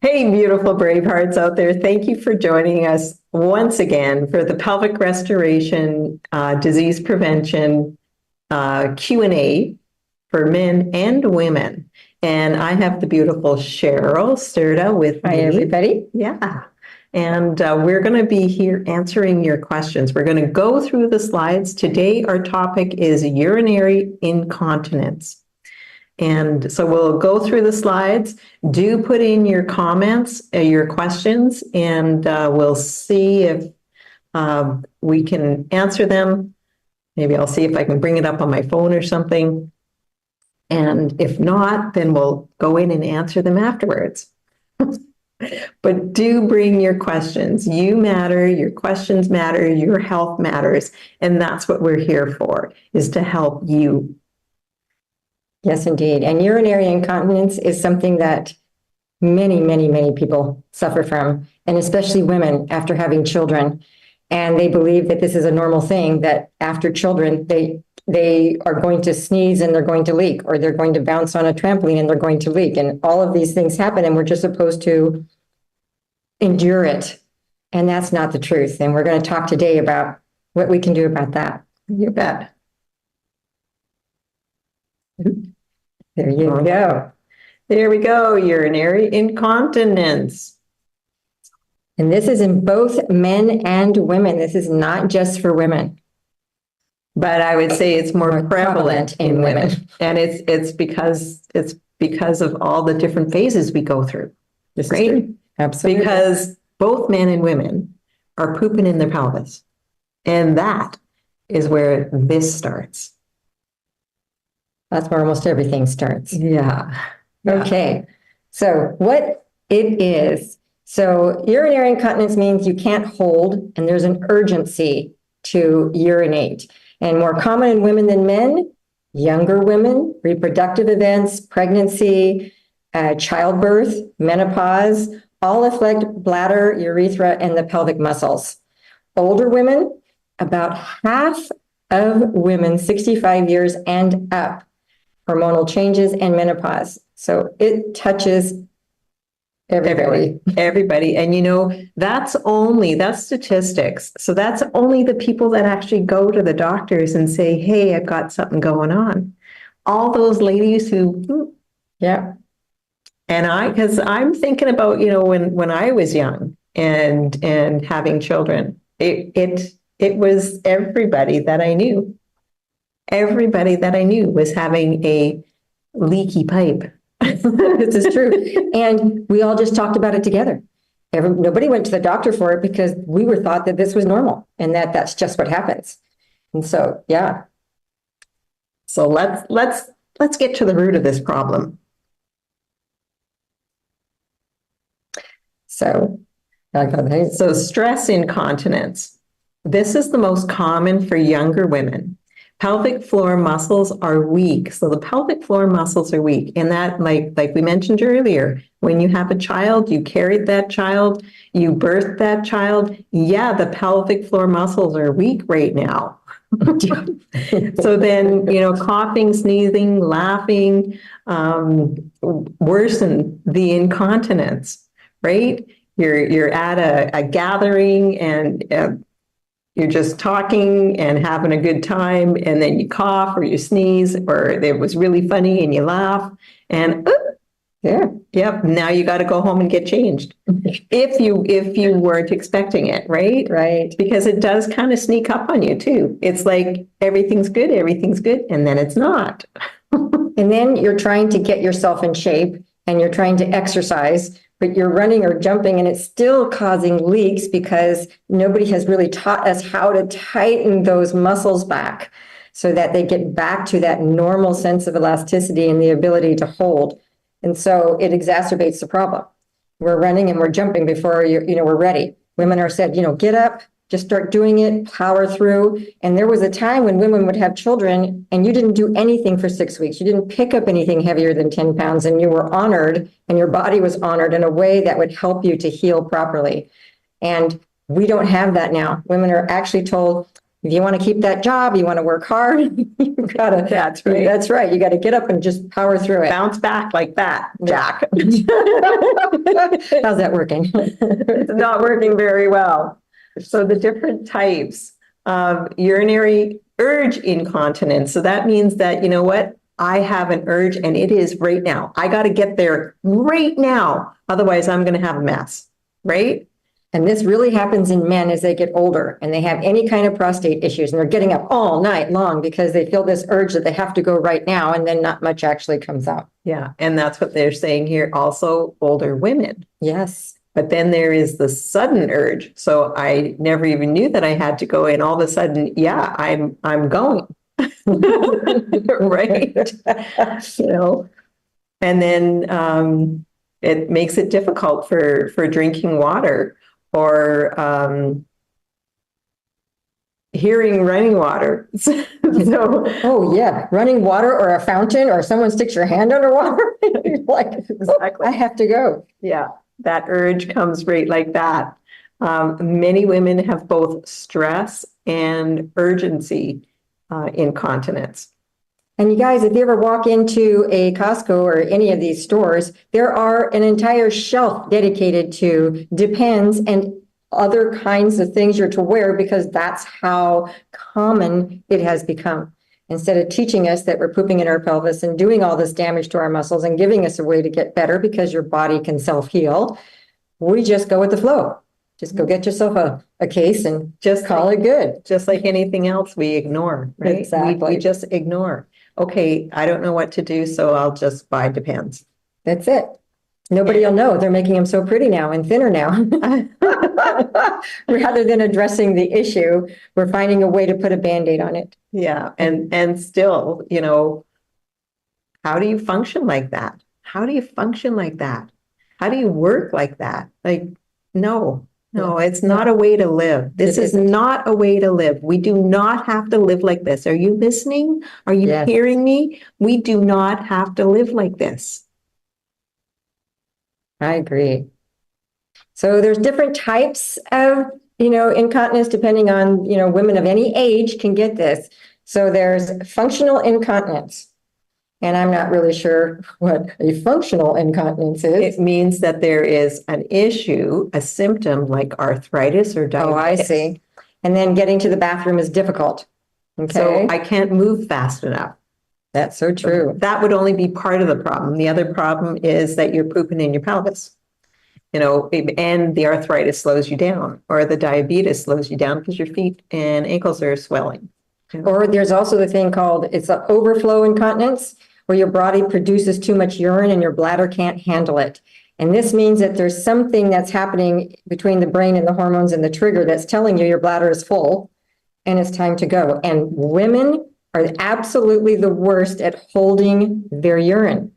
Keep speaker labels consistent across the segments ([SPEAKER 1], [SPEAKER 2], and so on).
[SPEAKER 1] Hey, beautiful brave hearts out there. Thank you for joining us once again for the Pelvic Restoration Disease Prevention Q&A for men and women. And I have the beautiful Cheryl Serta with me.
[SPEAKER 2] Hi, everybody.
[SPEAKER 1] Yeah. And we're going to be here answering your questions. We're going to go through the slides. Today, our topic is urinary incontinence. And so we'll go through the slides. Do put in your comments, your questions, and we'll see if we can answer them. Maybe I'll see if I can bring it up on my phone or something. And if not, then we'll go in and answer them afterwards. But do bring your questions. You matter, your questions matter, your health matters. And that's what we're here for, is to help you.
[SPEAKER 2] Yes, indeed. And urinary incontinence is something that many people suffer from, and especially women after having children. And they believe that this is a normal thing, that after children, they are going to sneeze and they're going to leak, or they're going to bounce on a trampoline and they're going to leak. And all of these things happen, and we're just supposed to endure it. And that's not the truth. And we're going to talk today about what we can do about that.
[SPEAKER 1] You bet.
[SPEAKER 2] There you go.
[SPEAKER 1] There we go, urinary incontinence.
[SPEAKER 2] And this is in both men and women. This is not just for women.
[SPEAKER 1] But I would say it's more prevalent in women. And it's because of all the different phases we go through.
[SPEAKER 2] This
[SPEAKER 1] right?
[SPEAKER 2] is true. Absolutely.
[SPEAKER 1] Because both men and women are pooping in their pelvis. And that is where this starts.
[SPEAKER 2] That's where almost everything starts.
[SPEAKER 1] Yeah.
[SPEAKER 2] Okay. So what it is. So urinary incontinence means you can't hold, and there's an urgency to urinate. And more common in women than men, younger women, reproductive events, pregnancy, childbirth, menopause, all affect bladder, urethra, and the pelvic muscles. Older women, about half of women 65 years and up, hormonal changes and menopause. So it touches everybody.
[SPEAKER 1] Everybody. And you know, that's statistics. So that's only the people that actually go to the doctors and say, hey, I've got something going on. All those ladies who,
[SPEAKER 2] yeah.
[SPEAKER 1] And because I'm thinking about, you know, when I was young and having children, it was everybody that I knew. Everybody that I knew was having a leaky pipe.
[SPEAKER 2] This is true. And we all just talked about it together. Nobody went to the doctor for it because we were thought that this was normal and that that's just what happens. And so, yeah.
[SPEAKER 1] So let's get to the root of this problem.
[SPEAKER 2] So
[SPEAKER 1] stress incontinence. This is the most common for younger women. Pelvic floor muscles are weak. So the pelvic floor muscles are weak. And that, like we mentioned earlier, when you have a child, you carried that child, you birthed that child. Yeah, the pelvic floor muscles are weak right now. So then, you know, coughing, sneezing, laughing, worsen the incontinence, right? You're at a gathering and you're just talking and having a good time, and then you cough or you sneeze, or it was really funny and you laugh, and yep, now you got to go home and get changed. if you weren't expecting it, right?
[SPEAKER 2] Right.
[SPEAKER 1] Because it does kind of sneak up on you too. It's like everything's good, and then it's not.
[SPEAKER 2] And then you're trying to get yourself in shape and you're trying to exercise, but you're running or jumping and it's still causing leaks because nobody has really taught us how to tighten those muscles back so that they get back to that normal sense of elasticity and the ability to hold. And so it exacerbates the problem. We're running and we're jumping before we're ready. Women are said, get up, just start doing it, power through. And there was a time when women would have children and you didn't do anything for 6 weeks. You didn't pick up anything heavier than 10 pounds and you were honored and your body was honored in a way that would help you to heal properly. And we don't have that now. Women are actually told, If you want to keep that job, you want to work hard, you gotta.
[SPEAKER 1] That's right.
[SPEAKER 2] That's right. You got to get up and just power through it.
[SPEAKER 1] Bounce back like that, Jack.
[SPEAKER 2] How's that working?
[SPEAKER 1] It's not working very well. So the different types of urinary urge incontinence. So that means that, you know what? I have an urge and it is right now. I got to get there right now. Otherwise, I'm going to have a mess, right?
[SPEAKER 2] And this really happens in men as they get older and they have any kind of prostate issues and they're getting up all night long because they feel this urge that they have to go right now, and then not much actually comes out.
[SPEAKER 1] Yeah. And that's what they're saying here. Also, older women.
[SPEAKER 2] Yes.
[SPEAKER 1] But then there is the sudden urge. So I never even knew that I had to go, and all of a sudden, yeah, I'm going. Right. You know, and then it makes it difficult for drinking water or hearing running water. So
[SPEAKER 2] Oh yeah, running water or a fountain or someone sticks your hand underwater. You're like,
[SPEAKER 1] exactly.
[SPEAKER 2] I have to go.
[SPEAKER 1] Yeah, that urge comes right like that. Many women have both stress and urgency incontinence.
[SPEAKER 2] And you guys, if you ever walk into a Costco or any of these stores, there are an entire shelf dedicated to Depends and other kinds of things you're to wear, because that's how common it has become. Instead of teaching us that we're pooping in our pelvis and doing all this damage to our muscles and giving us a way to get better because your body can self-heal, we just go with the flow. Just go get yourself a case and just call it good.
[SPEAKER 1] Just like anything else we ignore, right?
[SPEAKER 2] Exactly.
[SPEAKER 1] We just ignore. Okay, I don't know what to do, so I'll just buy Depends.
[SPEAKER 2] That's it. Nobody will know. They're making them so pretty now and thinner now. Rather than addressing the issue, we're finding a way to put a Band-Aid on it.
[SPEAKER 1] Yeah, and still, you know, how do you function like that? How do you function like that? How do you work like that? Like, no, it's not a way to live. This is not a way to live. We do not have to live like this. Are you listening? Are you hearing me? We do not have to live like this.
[SPEAKER 2] I agree. So there's different types of, incontinence depending on, women of any age can get this. So there's functional incontinence. And I'm not really sure what a functional incontinence is.
[SPEAKER 1] It means that there is an issue, a symptom like arthritis or diabetes.
[SPEAKER 2] Oh, I see. And then getting to the bathroom is difficult. Okay.
[SPEAKER 1] So I can't move fast enough.
[SPEAKER 2] That's so true.
[SPEAKER 1] That would only be part of the problem. The other problem is that you're pooping in your pelvis, and the arthritis slows you down, or the diabetes slows you down because your feet and ankles are swelling.
[SPEAKER 2] Or there's also the thing called, it's an overflow incontinence, where your body produces too much urine and your bladder can't handle it. And this means that there's something that's happening between the brain and the hormones and the trigger that's telling you your bladder is full and it's time to go. And women are absolutely the worst at holding their urine.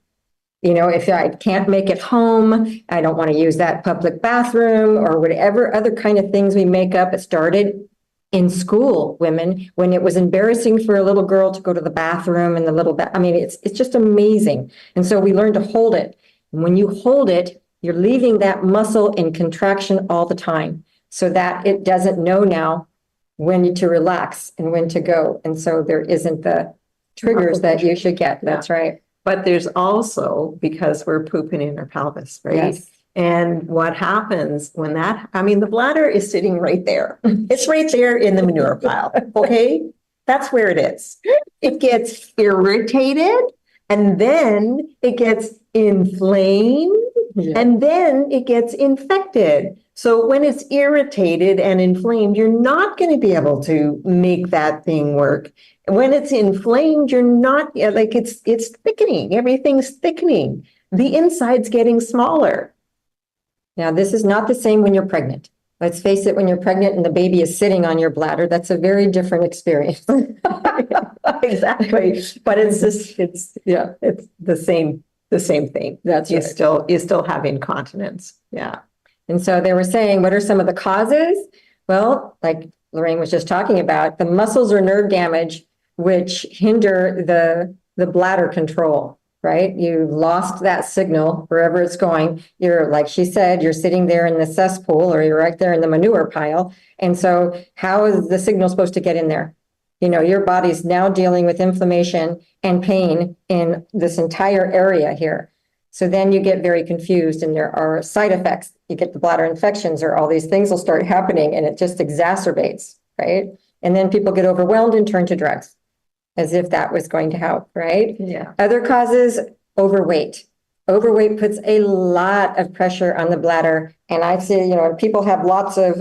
[SPEAKER 2] If I can't make it home, I don't want to use that public bathroom or whatever other kind of things we make up. It started in school, women, when it was embarrassing for a little girl to go to the bathroom and it's just amazing. And so we learn to hold it. And when you hold it, you're leaving that muscle in contraction all the time so that it doesn't know now when to relax and when to go. And so there isn't the triggers that you should get. That's right.
[SPEAKER 1] But there's also, because we're pooping in our pelvis, right?
[SPEAKER 2] Yes.
[SPEAKER 1] And what happens when the bladder is sitting right there. It's right there in the manure pile, okay? That's where it is. It gets irritated, and then it gets inflamed, and then it gets infected. So when it's irritated and inflamed, you're not going to be able to make that thing work. When it's inflamed, you're not, it's thickening. Everything's thickening. The inside's getting smaller.
[SPEAKER 2] Now, this is not the same when you're pregnant. Let's face it, when you're pregnant and the baby is sitting on your bladder, that's a very different experience.
[SPEAKER 1] Exactly. But it's the same thing.
[SPEAKER 2] That's right.
[SPEAKER 1] You still have incontinence. Yeah.
[SPEAKER 2] And so they were saying, what are some of the causes? Well, like Lorraine was just talking about, the muscles or nerve damage, which hinder the bladder control. right? You've lost that signal wherever it's going. You're, like she said, you're sitting there in the cesspool, or you're right there in the manure pile. And so how is the signal supposed to get in there? You know, your body's now dealing with inflammation and pain in this entire area here. So then you get very confused, and there are side effects. You get the bladder infections, or all these things will start happening, and it just exacerbates, right? And then people get overwhelmed and turn to drugs, as if that was going to help, right?
[SPEAKER 1] Yeah.
[SPEAKER 2] Other causes, overweight. Overweight puts a lot of pressure on the bladder. And I've seen, you know, people have lots of,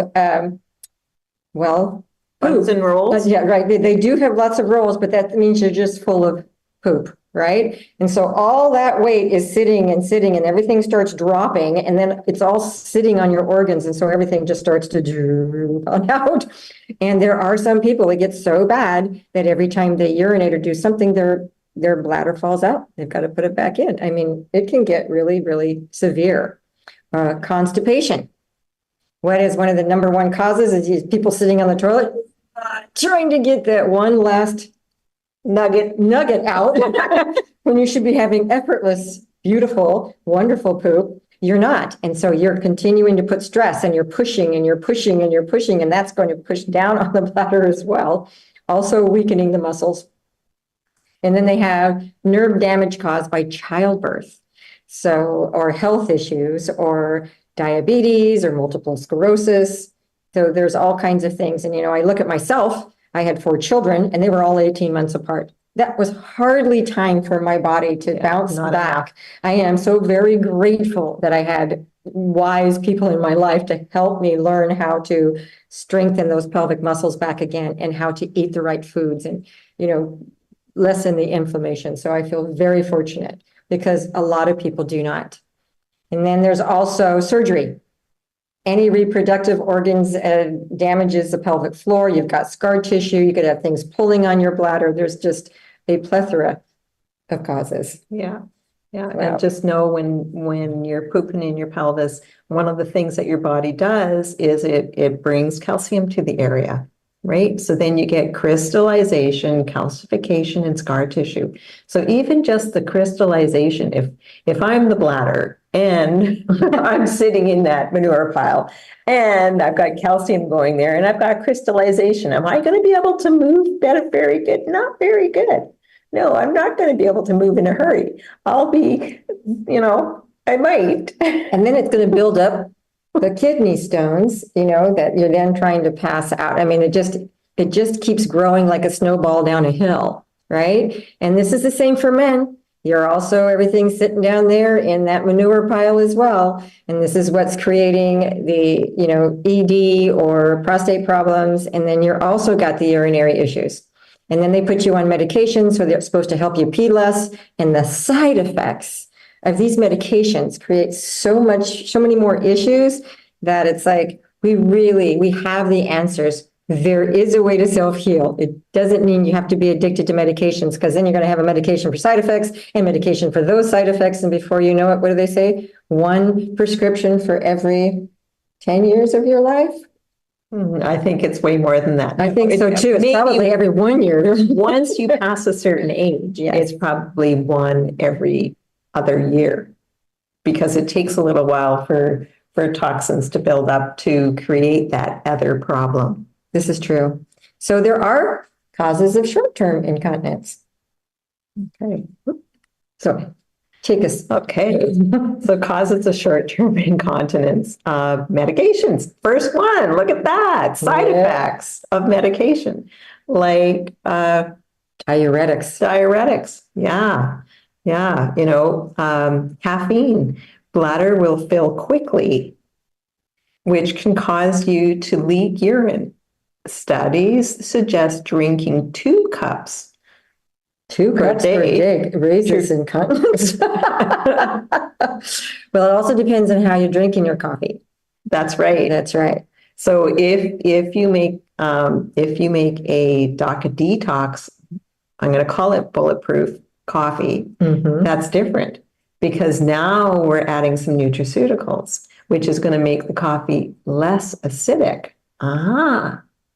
[SPEAKER 2] well,
[SPEAKER 1] Buns
[SPEAKER 2] poop.
[SPEAKER 1] and rolls?
[SPEAKER 2] Yeah, right. They do have lots of rolls, but that means you're just full of poop, right? And so all that weight is sitting and sitting, and everything starts dropping, and then it's all sitting on your organs. And so everything just starts to droop on out. And there are some people, it gets so bad that every time they urinate or do something, their bladder falls out. They've got to put it back in. I mean, it can get really, really severe. Constipation. What is one of the number one causes is people sitting on the toilet trying to get that one last nugget out when you should be having effortless, beautiful, wonderful poop. You're not. And so you're continuing to put stress, and you're pushing and you're pushing and you're pushing, and that's going to push down on the bladder as well, also weakening the muscles. And then they have nerve damage caused by childbirth. So, or health issues, or diabetes, or multiple sclerosis. So there's all kinds of things. And, you know, I look at myself, I had 4 children, and they were all 18 months apart. That was hardly time for my body to bounce back. I am so very grateful that I had wise people in my life to help me learn how to strengthen those pelvic muscles back again, and how to eat the right foods, and, you know, lessen the inflammation. So I feel very fortunate, because a lot of people do not. And then there's also surgery. Any reproductive organs damages the pelvic floor. You've got scar tissue. You could have things pulling on your bladder. There's just a plethora of causes.
[SPEAKER 1] Yeah. Yeah.
[SPEAKER 2] Wow.
[SPEAKER 1] And just know when you're pooping in your pelvis, one of the things that your body does is it brings calcium to the area, right? So then you get crystallization, calcification, and scar tissue. So even just the crystallization, if I'm the bladder and I'm sitting in that manure pile and I've got calcium going there and I've got crystallization, am I going to be able to move better? Very good. Not very good. No, I'm not going to be able to move in a hurry. I'll be, you know, I might.
[SPEAKER 2] And then it's going to build up the kidney stones, you know, that you're then trying to pass out. I mean, it just keeps growing like a snowball down a hill, right? And this is the same for men. You're also, everything sitting down there in that manure pile as well. And this is what's creating the, you know, ED or prostate problems. And then you're also got the urinary issues. And then they put you on medications, so they're supposed to help you pee less. And the side effects of these medications create so many more issues, that it's like, we have the answers. There is a way to self-heal. It doesn't mean you have to be addicted to medications, because then you're going to have a medication for side effects and medication for those side effects. And before you know it, what do they say? 1 prescription for every 10 years of your life?
[SPEAKER 1] I think it's way more than that.
[SPEAKER 2] I think so too. It's probably every 1 year.
[SPEAKER 1] Once you pass a certain age, it's probably 1 every other year, because it takes a little while for toxins to build up to create that other problem.
[SPEAKER 2] This is true. So there are causes of short-term incontinence.
[SPEAKER 1] Okay.
[SPEAKER 2] So take us.
[SPEAKER 1] Okay. So causes of short-term incontinence, medications. First one, look at that. Side effects of medication, like
[SPEAKER 2] Diuretics.
[SPEAKER 1] Yeah. Yeah. You know, caffeine, bladder will fill quickly, which can cause you to leak urine. Studies suggest drinking 2 cups.
[SPEAKER 2] 2 cups per day raises incontinence. Well, it also depends on how you're drinking your coffee.
[SPEAKER 1] That's right.
[SPEAKER 2] That's right.
[SPEAKER 1] So if you make a DACA detox, I'm going to call it bulletproof coffee. That's different, because now we're adding some nutraceuticals, which is going to make the coffee less acidic.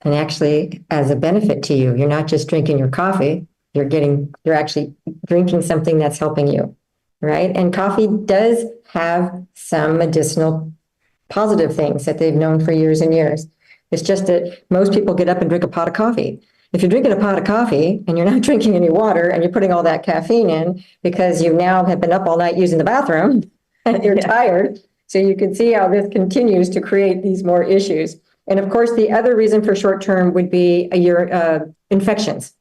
[SPEAKER 2] And actually, as a benefit to you, you're not just drinking your coffee, you're actually drinking something that's helping you, right? And coffee does have some medicinal positive things that they've known for years and years. It's just that most people get up and drink a pot of coffee. If you're drinking a pot of coffee and you're not drinking any water and you're putting all that caffeine in because you now have been up all night using the bathroom and you're tired, so you can see how this continues to create these more issues. And of course, the other reason for short term would be infections.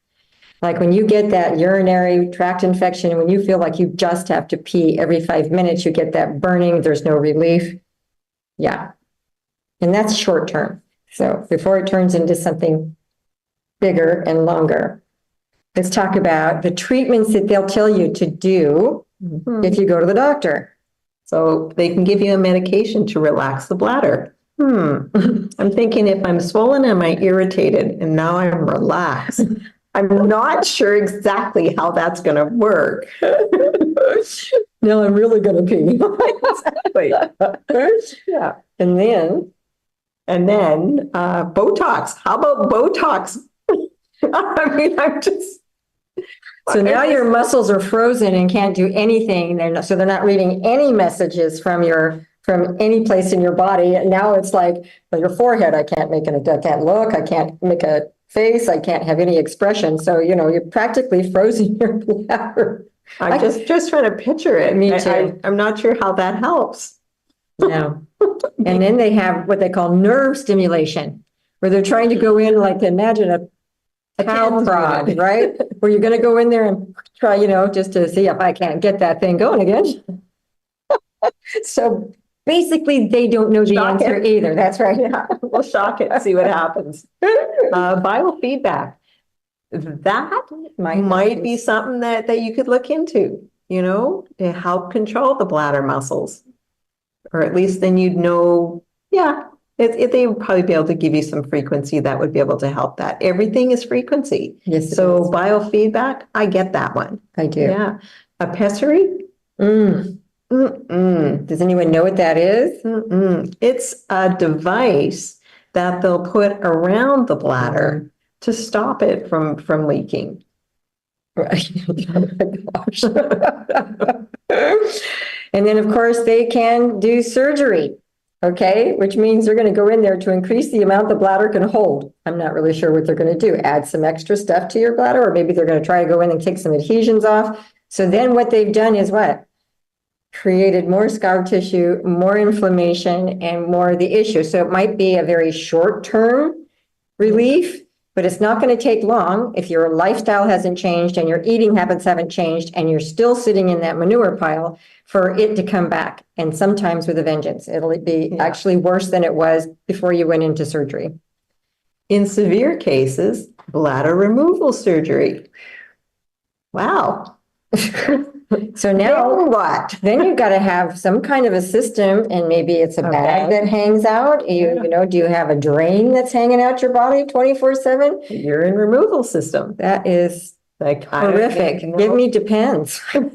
[SPEAKER 2] Like when you get that urinary tract infection, and when you feel like you just have to pee every 5 minutes, you get that burning, there's no relief. Yeah. And that's short term. So before it turns into something bigger and longer, let's talk about the treatments that they'll tell you to do if you go to the doctor.
[SPEAKER 1] So they can give you a medication to relax the bladder. I'm thinking if I'm swollen, am I irritated? And now I'm relaxed. I'm not sure exactly how that's going to work.
[SPEAKER 2] Now I'm really going to pee.
[SPEAKER 1] Exactly. Yeah.
[SPEAKER 2] And then
[SPEAKER 1] Botox. How about Botox? I mean, I'm just.
[SPEAKER 2] So now your muscles are frozen and can't do anything. So they're not reading any messages from any place in your body. And now it's like, well, your forehead, I can't look, I can't make a face, I can't have any expression. So, you're practically frozen your bladder.
[SPEAKER 1] I'm just trying to picture it.
[SPEAKER 2] Me too.
[SPEAKER 1] I'm not sure how that helps.
[SPEAKER 2] No. And then they have what they call nerve stimulation, where they're trying to go in, like imagine a cow prod, right? Where you're going to go in there and try, just to see if I can't get that thing going again. So basically, they don't know the answer either. That's right.
[SPEAKER 1] Yeah, we'll shock it, see what happens. Biofeedback. That might be something that you could look into, to help control the bladder muscles. Or at least then you'd know, they would probably be able to give you some frequency that would be able to help that. Everything is frequency.
[SPEAKER 2] Yes.
[SPEAKER 1] So biofeedback, I get that one.
[SPEAKER 2] I do.
[SPEAKER 1] Yeah. A pessary?
[SPEAKER 2] Does anyone know what that is?
[SPEAKER 1] It's a device that they'll put around the bladder to stop it from leaking.
[SPEAKER 2] Right. And then, of course, they can do surgery, okay, which means they're going to go in there to increase the amount the bladder can hold. I'm not really sure what they're going to do, add some extra stuff to your bladder, or maybe they're going to try to go in and take some adhesions off. So then what they've done is what? Created more scar tissue, more inflammation, and more of the issue. So it might be a very short-term relief, but it's not going to take long if your lifestyle hasn't changed and your eating habits haven't changed and you're still sitting in that manure pile for it to come back. And sometimes with a vengeance, it'll be actually worse than it was before you went into surgery.
[SPEAKER 1] In severe cases, bladder removal surgery. Wow.
[SPEAKER 2] So now
[SPEAKER 1] then what?
[SPEAKER 2] Then you've got to have some kind of a system, and maybe it's a bag that hangs out. Do you have a drain that's hanging out your body 24/7?
[SPEAKER 1] Urine removal system.
[SPEAKER 2] That is like horrific. Give me depends.
[SPEAKER 1] Let's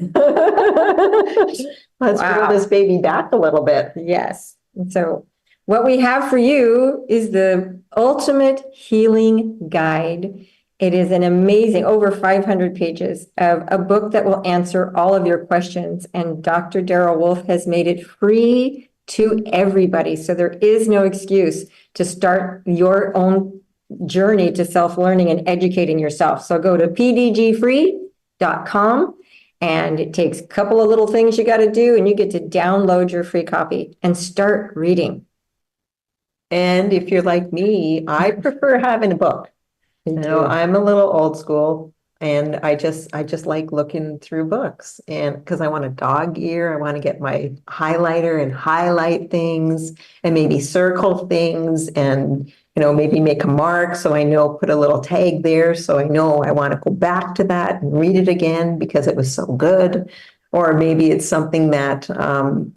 [SPEAKER 1] roll this baby back a little bit.
[SPEAKER 2] Yes. So what we have for you is the ultimate healing guide. It is an amazing, over 500 pages of a book that will answer all of your questions. And Dr. Darrell Wolfe has made it free to everybody. So there is no excuse to start your own journey to self-learning and educating yourself. So go to pdgfree.com, and it takes a couple of little things you got to do, and you get to download your free copy and start reading.
[SPEAKER 1] And if you're like me, I prefer having a book. I'm a little old school, and I just like looking through books, and because I want a dog ear, I want to get my highlighter and highlight things and maybe circle things and, maybe make a mark so I know, put a little tag there so I know I want to go back to that and read it again because it was so good. Or maybe it's something that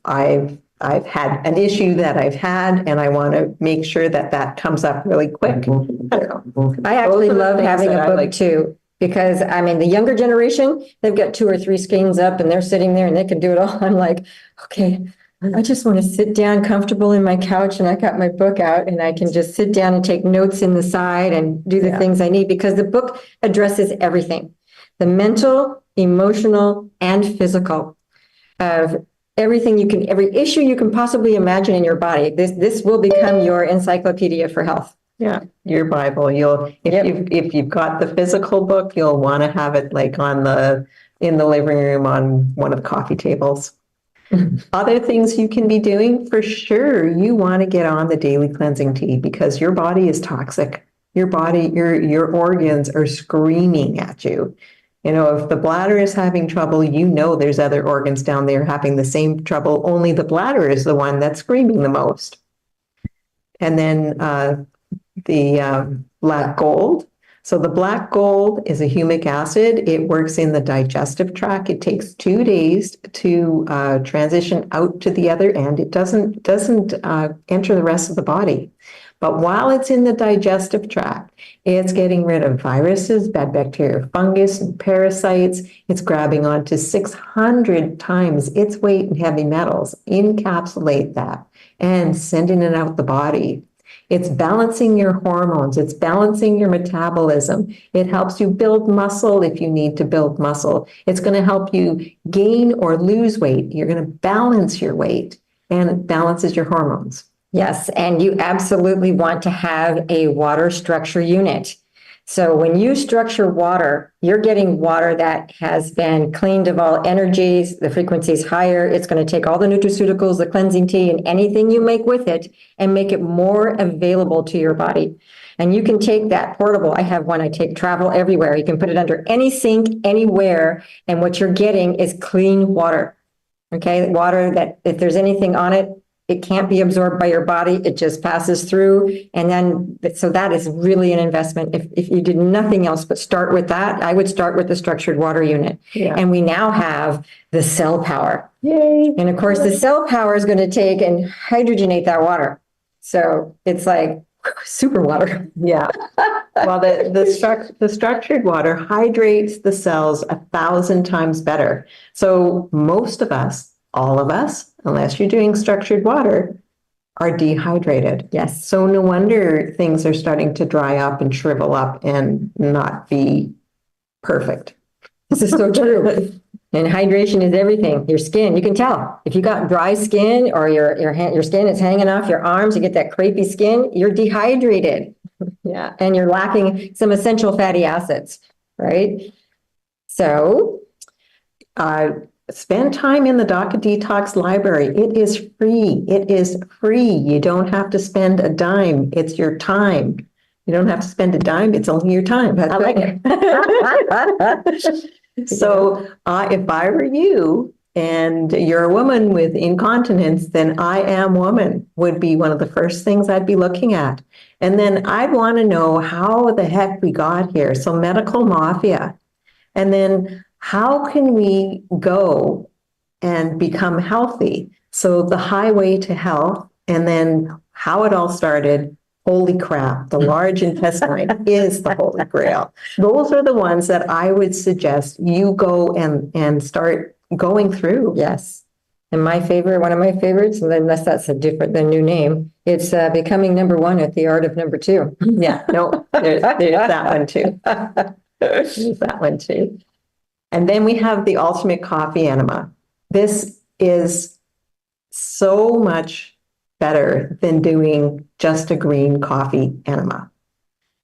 [SPEAKER 1] I've had an issue that I've had, and I want to make sure that comes up really quick. I don't know.
[SPEAKER 2] I actually love having a book too, because the younger generation, they've got 2 or 3 screens up and they're sitting there and they can do it all. I'm like, okay, I just want to sit down comfortable in my couch, and I got my book out and I can just sit down and take notes in the side and do the things I need, because the book addresses everything. the mental, emotional, and physical of everything you can, every issue you can possibly imagine in your body. This will become your encyclopedia for health.
[SPEAKER 1] Yeah, your Bible. If you've got the physical book, you'll want to have it like in the living room on one of the coffee tables. Other things you can be doing, for sure, you want to get on the daily cleansing tea because your body is toxic. Your organs are screaming at you. If the bladder is having trouble, there's other organs down there having the same trouble, only the bladder is the one that's screaming the most. And then the black gold. So the black gold is a humic acid. It works in the digestive tract. It takes 2 days to transition out to the other end. It doesn't enter the rest of the body. But while it's in the digestive tract, it's getting rid of viruses, bad bacteria, fungus, and parasites. It's grabbing onto 600 times its weight in heavy metals, encapsulate that, and sending it out the body. It's balancing your hormones. It's balancing your metabolism. It helps you build muscle if you need to build muscle. It's going to help you gain or lose weight. You're going to balance your weight, and it balances your hormones.
[SPEAKER 2] Yes, and you absolutely want to have a water structure unit. So when you structure water, you're getting water that has been cleaned of all energies, the frequency is higher. It's going to take all the nutraceuticals, the cleansing tea, and anything you make with it and make it more available to your body. And you can take that portable. I have one I take travel everywhere. You can put it under any sink, anywhere, and what you're getting is clean water. Okay, water that if there's anything on it, it can't be absorbed by your body. It just passes through. And then, so that is really an investment. If you did nothing else but start with that, I would start with the structured water unit. Yeah. And we now have the cell power. Yay. And of course, the cell power is going to take and hydrogenate that water. So it's like super water.
[SPEAKER 1] Yeah. Well, the structured water hydrates the cells 1,000 times better. So most of us, all of us, unless you're doing structured water, are dehydrated.
[SPEAKER 2] Yes.
[SPEAKER 1] So no wonder things are starting to dry up and shrivel up and not be perfect.
[SPEAKER 2] This is so true. And hydration is everything. Your skin, you can tell. If you got dry skin or your skin is hanging off your arms, you get that crepey skin, you're dehydrated. Yeah. And you're lacking some essential fatty acids, right? So,
[SPEAKER 1] spend time in the DACA Detox Library. It is free. It is free. You don't have to spend a dime. It's your time. You don't have to spend a dime. It's only your time.
[SPEAKER 2] I like
[SPEAKER 1] it. So if I were you and you're a woman with incontinence, then I Am Woman would be one of the first things I'd be looking at. And then I'd want to know how the heck we got here. So medical mafia. And then how can we go and become healthy? So the highway to health, and then how it all started. Holy crap, the large intestine is the holy grail. Those are the ones that I would suggest you go and start going through.
[SPEAKER 2] Yes. And one of my favorites, unless that's the new name, it's becoming number one at the art of number two.
[SPEAKER 1] Yeah, no, there's that one too. There's that one too. And then we have the ultimate coffee enema. This is so much better than doing just a green coffee enema.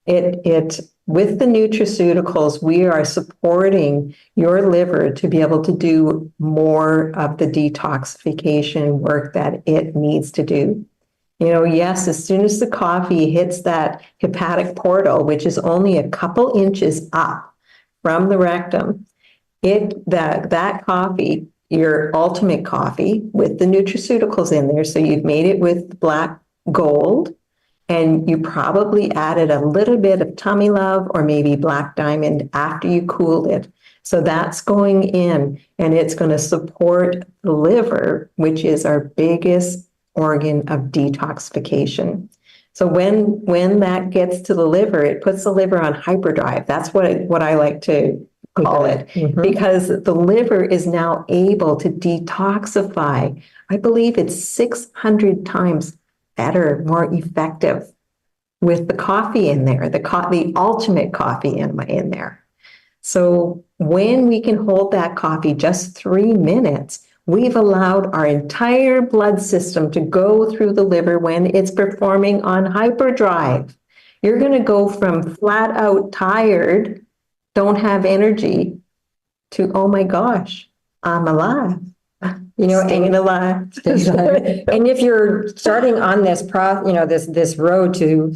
[SPEAKER 1] With the nutraceuticals, we are supporting your liver to be able to do more of the detoxification work that it needs to do. Yes, as soon as the coffee hits that hepatic portal, which is only a couple inches up from the rectum, that coffee, your ultimate coffee with the nutraceuticals in there. So you've made it with black gold, and you probably added a little bit of tummy love or maybe black diamond after you cooled it. So that's going in, and it's going to support the liver, which is our biggest organ of detoxification. So when that gets to the liver, it puts the liver on hyperdrive. That's what I like to call it, because the liver is now able to detoxify. I believe it's 600 times better, more effective with the coffee in there, the ultimate coffee enema in there. So when we can hold that coffee just 3 minutes, we've allowed our entire blood system to go through the liver when it's performing on hyperdrive. You're going to go from flat out tired, don't have energy, to, oh my gosh, I'm alive. Staying alive.
[SPEAKER 2] And if you're starting on this this road to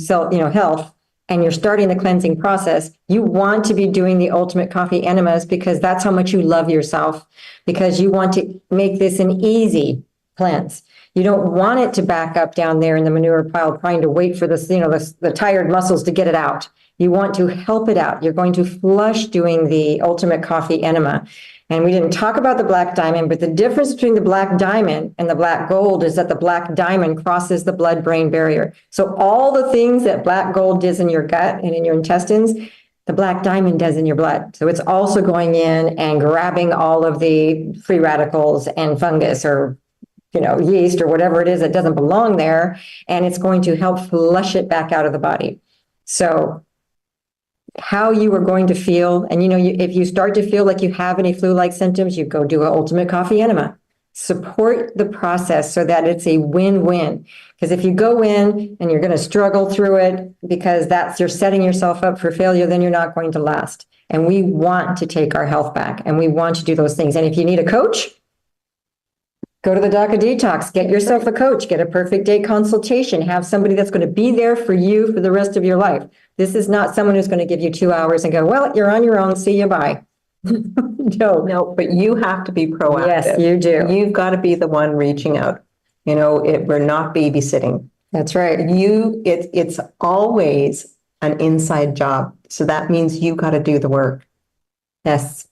[SPEAKER 2] health, and you're starting the cleansing process, you want to be doing the ultimate coffee enemas because that's how much you love yourself, because you want to make this an easy cleanse. You don't want it to back up down there in the manure pile trying to wait for this, the tired muscles to get it out. You want to help it out. You're going to flush doing the ultimate coffee enema. And we didn't talk about the black diamond, but the difference between the black diamond and the black gold is that the black diamond crosses the blood-brain barrier. So all the things that black gold does in your gut and in your intestines, the black diamond does in your blood. So it's also going in and grabbing all of the free radicals and fungus or yeast or whatever it is that doesn't belong there, and it's going to help flush it back out of the body. So how you are going to feel, and if you start to feel like you have any flu-like symptoms, you go do an ultimate coffee enema. Support the process so that it's a win-win. Because if you go in and you're going to struggle through it because you're setting yourself up for failure, then you're not going to last. And we want to take our health back, and we want to do those things. And if you need a coach, go to the DACA Detox, get yourself a coach, get a perfect day consultation, have somebody that's going to be there for you for the rest of your life. This is not someone who's going to give you 2 hours and go, well, you're on your own, see you, bye.
[SPEAKER 1] No, but you have to be proactive.
[SPEAKER 2] Yes, you do.
[SPEAKER 1] You've got to be the one reaching out. We're not babysitting.
[SPEAKER 2] That's right.
[SPEAKER 1] It's always an inside job. So that means you got to do the work.
[SPEAKER 2] Yes.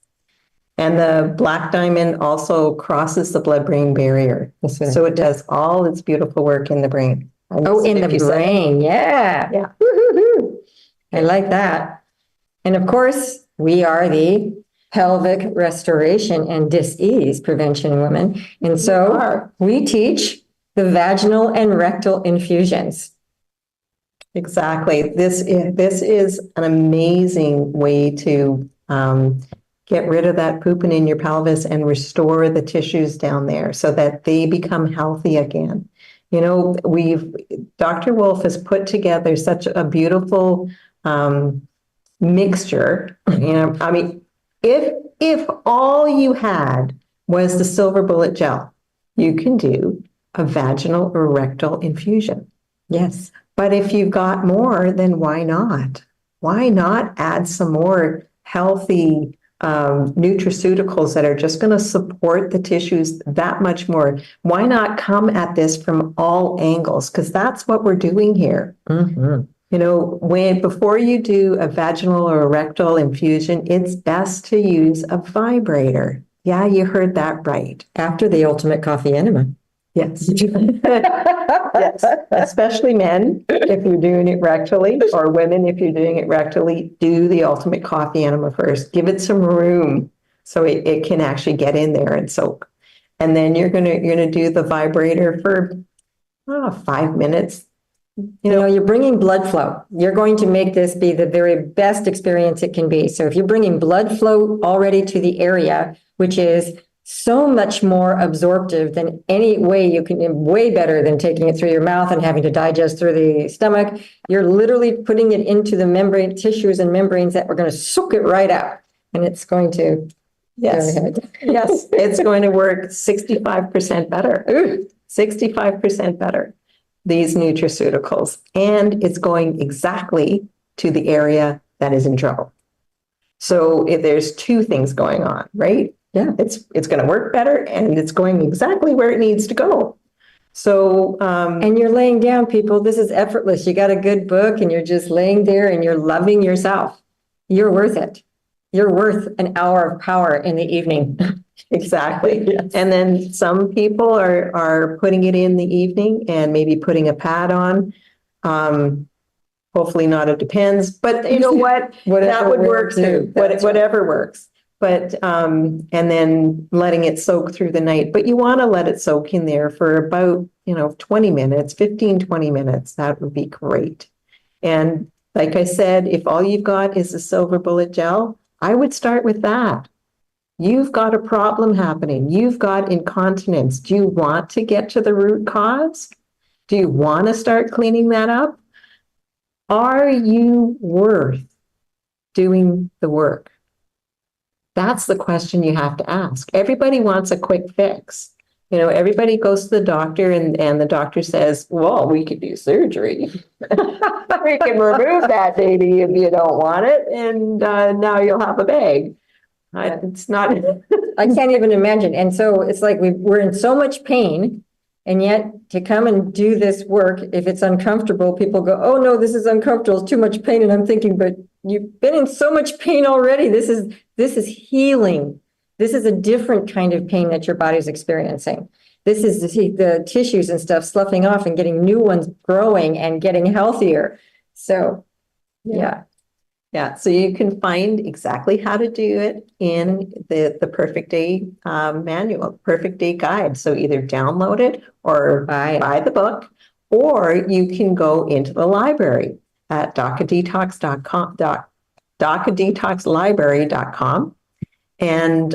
[SPEAKER 1] And the black diamond also crosses the blood-brain barrier. So it does all its beautiful work in the brain.
[SPEAKER 2] Oh, in the brain. Yeah.
[SPEAKER 1] Yeah.
[SPEAKER 2] Woo-hoo-hoo. I like that. And of course, we are the pelvic restoration and dis-ease prevention women. And so we teach the vaginal and rectal infusions.
[SPEAKER 1] Exactly. This is an amazing way to get rid of that pooping in your pelvis and restore the tissues down there so that they become healthy again. Dr. Wolf has put together such a beautiful mixture. If all you had was the silver bullet gel, you can do a vaginal or rectal infusion.
[SPEAKER 2] Yes.
[SPEAKER 1] But if you've got more, then why not? Why not add some more healthy nutraceuticals that are just going to support the tissues that much more? Why not come at this from all angles? Because that's what we're doing here.
[SPEAKER 2] Mm-hmm.
[SPEAKER 1] Before you do a vaginal or a rectal infusion, it's best to use a vibrator. Yeah, you heard that right.
[SPEAKER 2] After the ultimate coffee enema.
[SPEAKER 1] Yes. Yes, especially men, if you're doing it rectally, or women, if you're doing it rectally, do the ultimate coffee enema first. Give it some room so it can actually get in there and soak. And then you're gonna do the vibrator for 5 minutes.
[SPEAKER 2] You're bringing blood flow. You're going to make this be the very best experience it can be. So if you're bringing blood flow already to the area, which is so much more absorptive than any way you can, way better than taking it through your mouth and having to digest through the stomach. You're literally putting it into the membrane tissues and membranes that we're going to soak it right out. And it's going to,
[SPEAKER 1] yes, it's going to work 65% better. 65% better, these nutraceuticals. And it's going exactly to the area that is in trouble. So there's two things going on, right?
[SPEAKER 2] Yeah,
[SPEAKER 1] it's going to work better, and it's going exactly where it needs to go. So,
[SPEAKER 2] and you're laying down, people. This is effortless. You got a good book, and you're just laying there, and you're loving yourself. You're worth it. You're worth an hour of power in the evening.
[SPEAKER 1] Exactly.
[SPEAKER 2] Yes.
[SPEAKER 1] And then some people are putting it in the evening and maybe putting a pad on. Hopefully not. It depends, but you know what? That would work too. Whatever works. But, and then letting it soak through the night, but you want to let it soak in there for about, 20 minutes, 15, 20 minutes. That would be great. And like I said, if all you've got is a silver bullet gel, I would start with that. You've got a problem happening. You've got incontinence. Do you want to get to the root cause? Do you want to start cleaning that up? Are you worth doing the work? That's the question you have to ask. Everybody wants a quick fix. You know, everybody goes to the doctor and the doctor says, well, we could do surgery. We can remove that baby if you don't want it. And now you'll have a bag. It's not.
[SPEAKER 2] I can't even imagine. And so it's like we're in so much pain. And yet to come and do this work, if it's uncomfortable, people go, oh no, this is uncomfortable. It's too much pain. And I'm thinking, but you've been in so much pain already. This is healing. This is a different kind of pain that your body's experiencing. This is the tissues and stuff sloughing off and getting new ones growing and getting healthier. So, yeah.
[SPEAKER 1] Yeah, so you can find exactly how to do it in the Perfect Day manual, Perfect Day guide. So either download it or buy the book, or you can go into the library at DACAdetox.com, DACAdetoxlibrary.com. And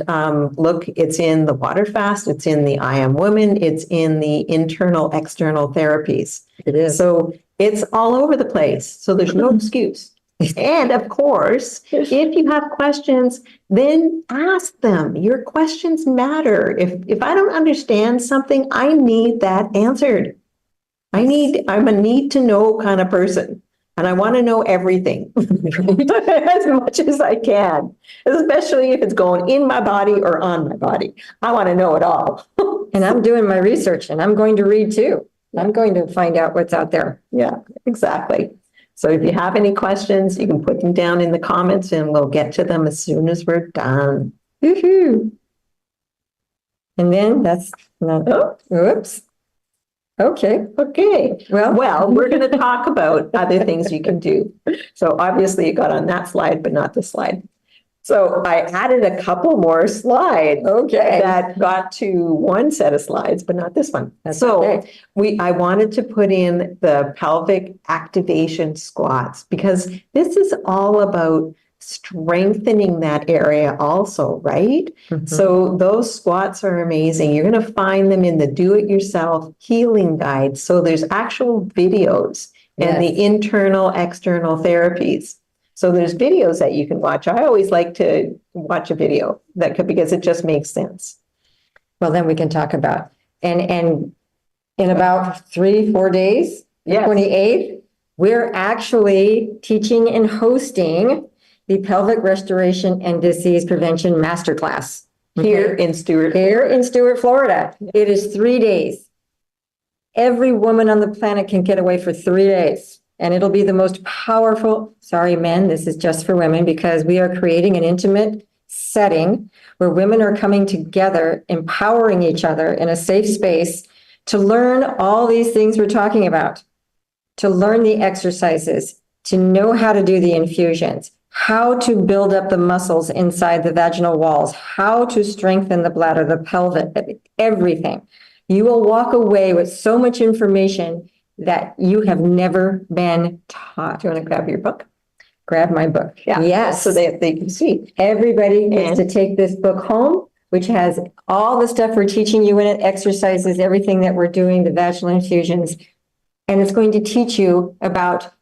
[SPEAKER 1] look, it's in the water fast, it's in the I Am Woman, it's in the internal, external therapies.
[SPEAKER 2] It is.
[SPEAKER 1] So it's all over the place. So there's no excuse. And of course, if you have questions, then ask them. Your questions matter. If I don't understand something, I need that answered. I'm a need to know kind of person. And I want to know everything as much as I can, especially if it's going in my body or on my body. I want to know it all.
[SPEAKER 2] And I'm doing my research and I'm going to read too. I'm going to find out what's out there.
[SPEAKER 1] Yeah, exactly. So if you have any questions, you can put them down in the comments and we'll get to them as soon as we're done.
[SPEAKER 2] Woohoo. And then that's not, oops. Okay. Well,
[SPEAKER 1] we're going to talk about other things you can do. So obviously you got on that slide, but not this slide. So I added a couple more slides that got to one set of slides, but not this one. I wanted to put in the pelvic activation squats because this is all about strengthening that area also, right? Mm-hmm. So those squats are amazing. You're going to find them in the do-it-yourself healing guide. So there's actual videos and the internal, external therapies. So there's videos that you can watch. I always like to watch a video because it just makes sense.
[SPEAKER 2] Well, then we can talk about, and in about 3-4 days, the 28th, we're actually teaching and hosting the Pelvic Restoration and Disease Prevention Masterclass
[SPEAKER 1] here in Stewart,
[SPEAKER 2] Florida. It is 3 days. Every woman on the planet can get away for 3 days. And it'll be the most powerful, sorry, men, this is just for women, because we are creating an intimate setting where women are coming together, empowering each other in a safe space to learn all these things we're talking about, to learn the exercises, to know how to do the infusions, how to build up the muscles inside the vaginal walls, how to strengthen the bladder, the pelvic, everything. You will walk away with so much information that you have never been taught.
[SPEAKER 1] Do you want to grab your book?
[SPEAKER 2] Grab my book.
[SPEAKER 1] Yeah.
[SPEAKER 2] Yes.
[SPEAKER 1] So they can see.
[SPEAKER 2] Everybody gets to take this book home, which has all the stuff we're teaching you in it, exercises, everything that we're doing, the vaginal infusions. And it's going to teach you about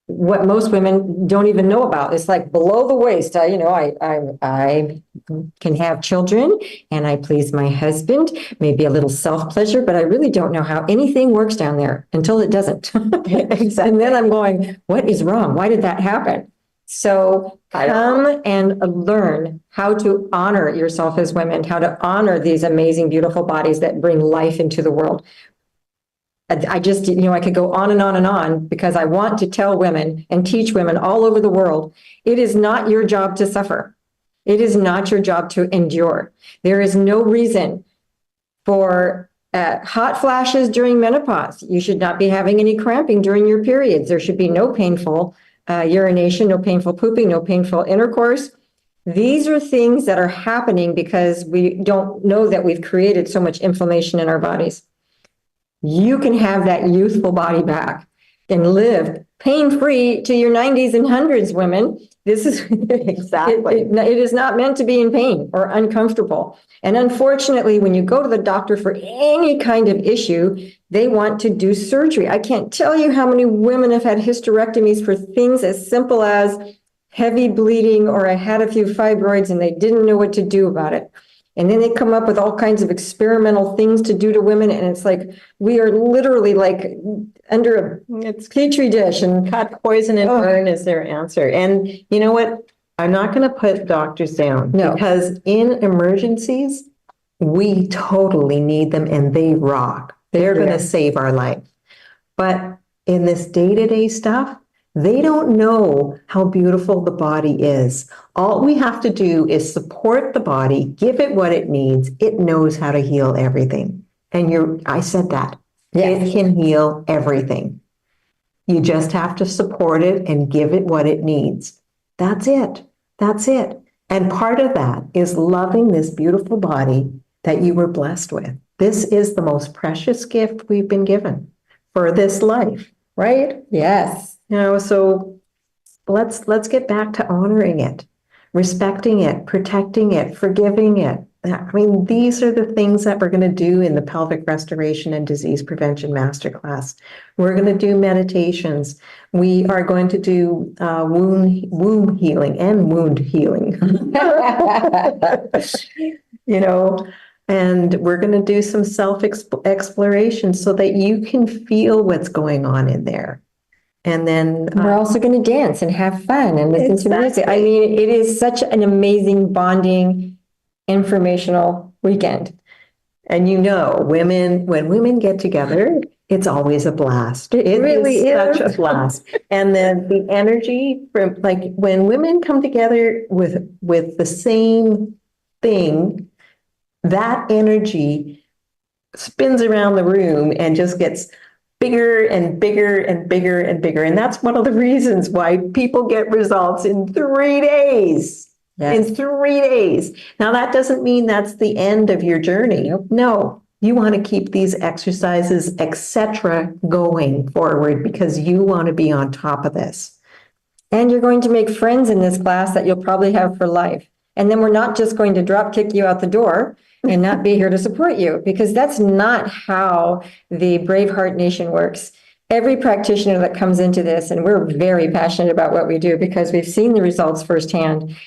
[SPEAKER 2] what most women don't even know about. It's like below the waist. I can have children and I please my husband, maybe a little self-pleasure, but I really don't know how anything works down there until it doesn't. Exactly. And then I'm going, what is wrong? Why did that happen? So come and learn how to honor yourself as women, how to honor these amazing, beautiful bodies that bring life into the world. I just, I could go on and on and on because I want to tell women and teach women all over the world, it is not your job to suffer. It is not your job to endure. There is no reason for hot flashes during menopause. You should not be having any cramping during your periods. There should be no painful urination, no painful pooping, no painful intercourse. These are things that are happening because we don't know that we've created so much inflammation in our bodies. You can have that youthful body back. and live pain-free to your 90s and 100s, women. This is
[SPEAKER 1] Exactly.
[SPEAKER 2] it is not meant to be in pain or uncomfortable. And unfortunately, when you go to the doctor for any kind of issue, they want to do surgery. I can't tell you how many women have had hysterectomies for things as simple as heavy bleeding, or I had a few fibroids and they didn't know what to do about it. And then they come up with all kinds of experimental things to do to women. And it's like, we are literally like under a petri dish, and
[SPEAKER 1] Cut, poison, and burn is their answer. And you know what? I'm not going to put doctors down.
[SPEAKER 2] No.
[SPEAKER 1] Because in emergencies, we totally need them and they rock. They're going to save our life. But in this day-to-day stuff, they don't know how beautiful the body is. All we have to do is support the body, give it what it needs. It knows how to heal everything. And I said that.
[SPEAKER 2] Yes.
[SPEAKER 1] It can heal everything. You just have to support it and give it what it needs. That's it. That's it. And part of that is loving this beautiful body that you were blessed with. This is the most precious gift we've been given for this life, right?
[SPEAKER 2] Yes.
[SPEAKER 1] So let's get back to honoring it, respecting it, protecting it, forgiving it. I mean, these are the things that we're going to do in the Pelvic Restoration and Disease Prevention Masterclass. We're going to do meditations. We are going to do womb healing and wound healing. And we're going to do some self-exploration so that you can feel what's going on in there. And then
[SPEAKER 2] we're also going to dance and have fun and listen to music. I mean, it is such an amazing bonding, informational weekend.
[SPEAKER 1] And when women get together, it's always a blast. It really is such a blast. And then the energy from, like, when women come together with the same thing, that energy spins around the room and just gets bigger and bigger and bigger and bigger. And that's one of the reasons why people get results in 3 days. Yes. In 3 days. Now, that doesn't mean that's the end of your journey. No, you want to keep these exercises, etc., going forward because you want to be on top of this.
[SPEAKER 2] And you're going to make friends in this class that you'll probably have for life. And then we're not just going to drop kick you out the door and not be here to support you, because that's not how the Braveheart Nation works. Every practitioner that comes into this, and we're very passionate about what we do because we've seen the results firsthand.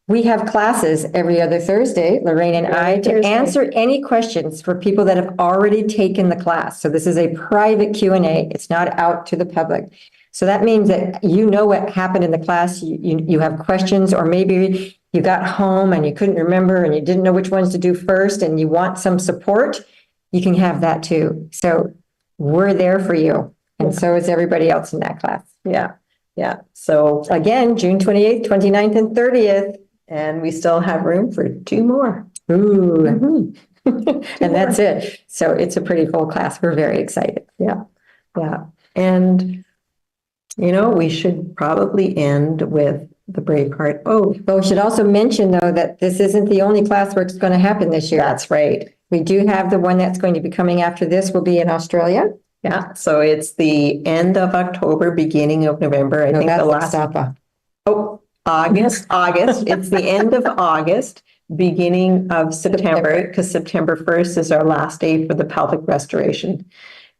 [SPEAKER 2] We have classes every other Thursday, Lorraine and I, to answer any questions for people that have already taken the class. So this is a private Q&A. It's not out to the public. So that means that you know what happened in the class. You have questions, or maybe you got home and you couldn't remember and you didn't know which ones to do first and you want some support. You can have that too. So we're there for you. And so is everybody else in that class.
[SPEAKER 1] Yeah. Yeah. So
[SPEAKER 2] again, June 28th, 29th, and 30th.
[SPEAKER 1] And we still have room for 2 more.
[SPEAKER 2] Ooh. And that's it. So it's a pretty full class. We're very excited.
[SPEAKER 1] Yeah. Yeah. And, we should probably end with the Braveheart. Oh,
[SPEAKER 2] but we should also mention, though, that this isn't the only class where it's going to happen this year.
[SPEAKER 1] That's right.
[SPEAKER 2] We do have the one that's going to be coming after this will be in Australia.
[SPEAKER 1] Yeah. So it's the end of October, beginning of November. I think the last. August. It's the end of August, beginning of September, because September 1st is our last day for the pelvic restoration.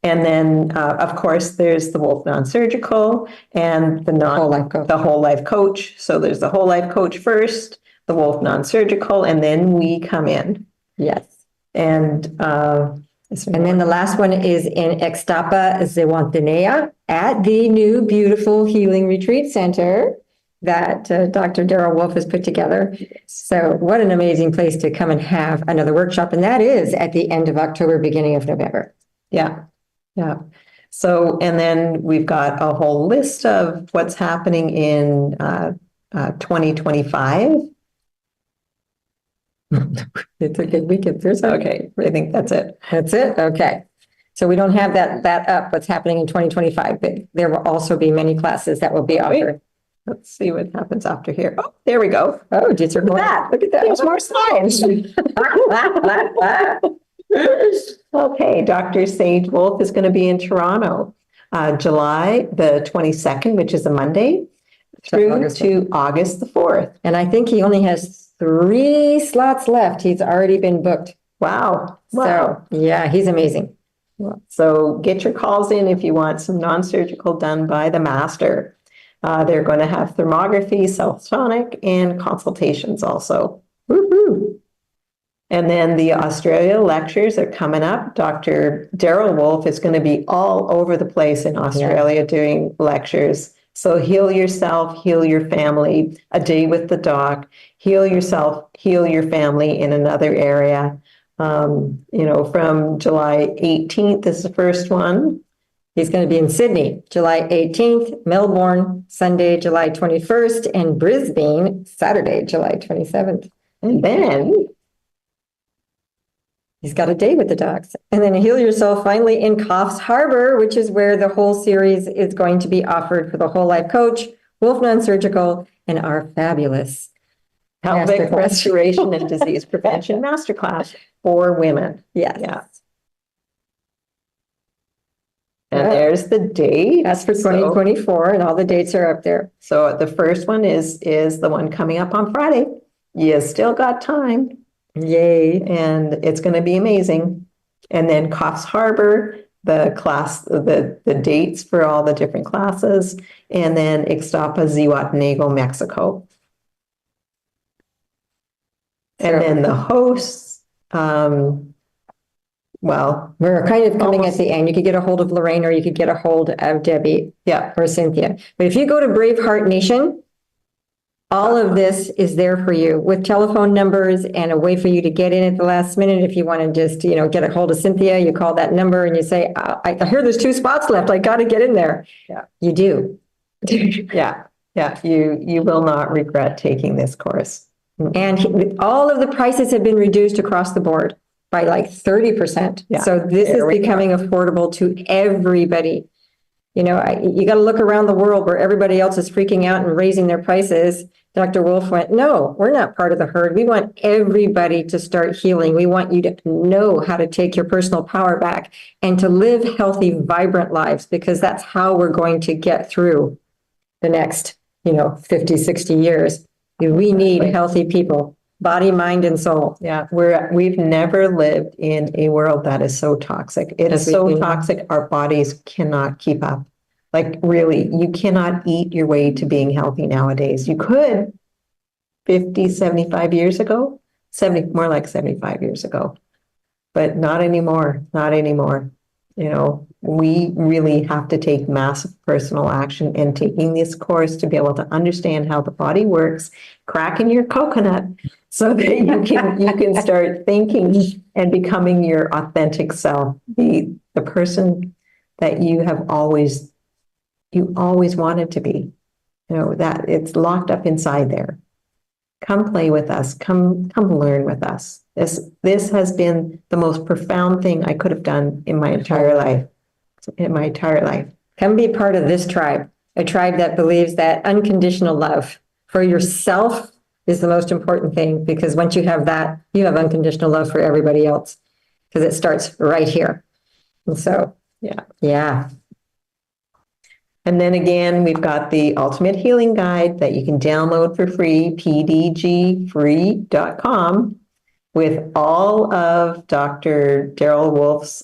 [SPEAKER 1] And then, of course, there's the Wolf Non-Surgical and the Whole Life Coach. So there's the Whole Life Coach first, the Wolf Non-Surgical, and then we come in.
[SPEAKER 2] Yes.
[SPEAKER 1] And
[SPEAKER 2] then the last one is in Ixtapa, Zihuatanejo, at the new beautiful Healing Retreat Center that Dr. Darrell Wolf has put together. So what an amazing place to come and have another workshop. And that is at the end of October, beginning of November.
[SPEAKER 1] Yeah. Yeah. So, and then we've got a whole list of what's happening in 2025.
[SPEAKER 2] It's a good weekend.
[SPEAKER 1] Okay. I think that's it.
[SPEAKER 2] That's it. Okay. So we don't have that up, what's happening in 2025, but there will also be many classes that will be offered.
[SPEAKER 1] Let's see what happens after here. Oh, there we go.
[SPEAKER 2] Oh, just look at that. Look at that.
[SPEAKER 1] There's more slides. Okay, Dr. Sage Wolf is going to be in Toronto July the 22nd, which is a Monday, through
[SPEAKER 2] August.
[SPEAKER 1] to August the 4th.
[SPEAKER 2] And I think he only has 3 slots left. He's already been booked.
[SPEAKER 1] Wow.
[SPEAKER 2] So, yeah, he's amazing.
[SPEAKER 1] So get your calls in if you want some non-surgical done by the master. They're going to have thermography, self-tonic, and consultations also.
[SPEAKER 2] Woohoo!
[SPEAKER 1] And then the Australia lectures are coming up. Dr. Daryl Wolf is going to be all over the place in Australia doing lectures. So heal yourself, heal your family, a day with the doc, heal yourself, heal your family in another area. From July 18th is the first one.
[SPEAKER 2] He's going to be in Sydney, July 18th, Melbourne, Sunday, July 21st, and Brisbane, Saturday, July 27th.
[SPEAKER 1] And then
[SPEAKER 2] he's got a day with the docs. And then heal yourself finally in Coffs Harbour, which is where the whole series is going to be offered for the Whole Life Coach, Wolf Non-Surgical, and our fabulous
[SPEAKER 1] Pelvic Restoration and Disease Prevention Masterclass for women.
[SPEAKER 2] Yes.
[SPEAKER 1] Yeah. And there's the date.
[SPEAKER 2] That's for 2024, and all the dates are up there.
[SPEAKER 1] So the first one is the one coming up on Friday. You still got time.
[SPEAKER 2] Yay.
[SPEAKER 1] And it's going to be amazing. And then Coffs Harbour, the dates for all the different classes, and then Ixtapa, Zihuatanejo, Mexico. And then the hosts,
[SPEAKER 2] we're kind of coming at the end. You could get a hold of Lorraine, or you could get a hold of Debbie, or Cynthia. But if you go to Braveheart Nation, all of this is there for you with telephone numbers and a way for you to get in at the last minute. If you want to just, get a hold of Cynthia, you call that number and you say, I hear there's 2 spots left. I got to get in there.
[SPEAKER 1] Yeah.
[SPEAKER 2] You do.
[SPEAKER 1] Yeah. You will not regret taking this course.
[SPEAKER 2] And all of the prices have been reduced across the board by like 30%.
[SPEAKER 1] Yeah,
[SPEAKER 2] so this is becoming affordable to everybody. You got to look around the world where everybody else is freaking out and raising their prices. Dr. Wolf went, no, we're not part of the herd. We want everybody to start healing. We want you to know how to take your personal power back and to live healthy, vibrant lives, because that's how we're going to get through the next, 50, 60 years. We need healthy people, body, mind, and soul.
[SPEAKER 1] Yeah, we've never lived in a world that is so toxic. It is so toxic, our bodies cannot keep up. Like, really, you cannot eat your way to being healthy nowadays. You could 50, 75 years ago, more like 75 years ago, but not anymore, not anymore. We really have to take massive personal action, and taking this course to be able to understand how the body works, cracking your coconut so that you can start thinking and becoming your authentic self, the person that you always wanted to be. That it's locked up inside there. Come play with us. Come learn with us. This has been the most profound thing I could have done in my entire life.
[SPEAKER 2] Come be part of this tribe, a tribe that believes that unconditional love for yourself is the most important thing, because once you have that, you have unconditional love for everybody else, because it starts right here. And so, yeah.
[SPEAKER 1] And then again, we've got the Ultimate Healing Guide that you can download for free, pdgfree.com, with all of Dr. Daryl Wolf's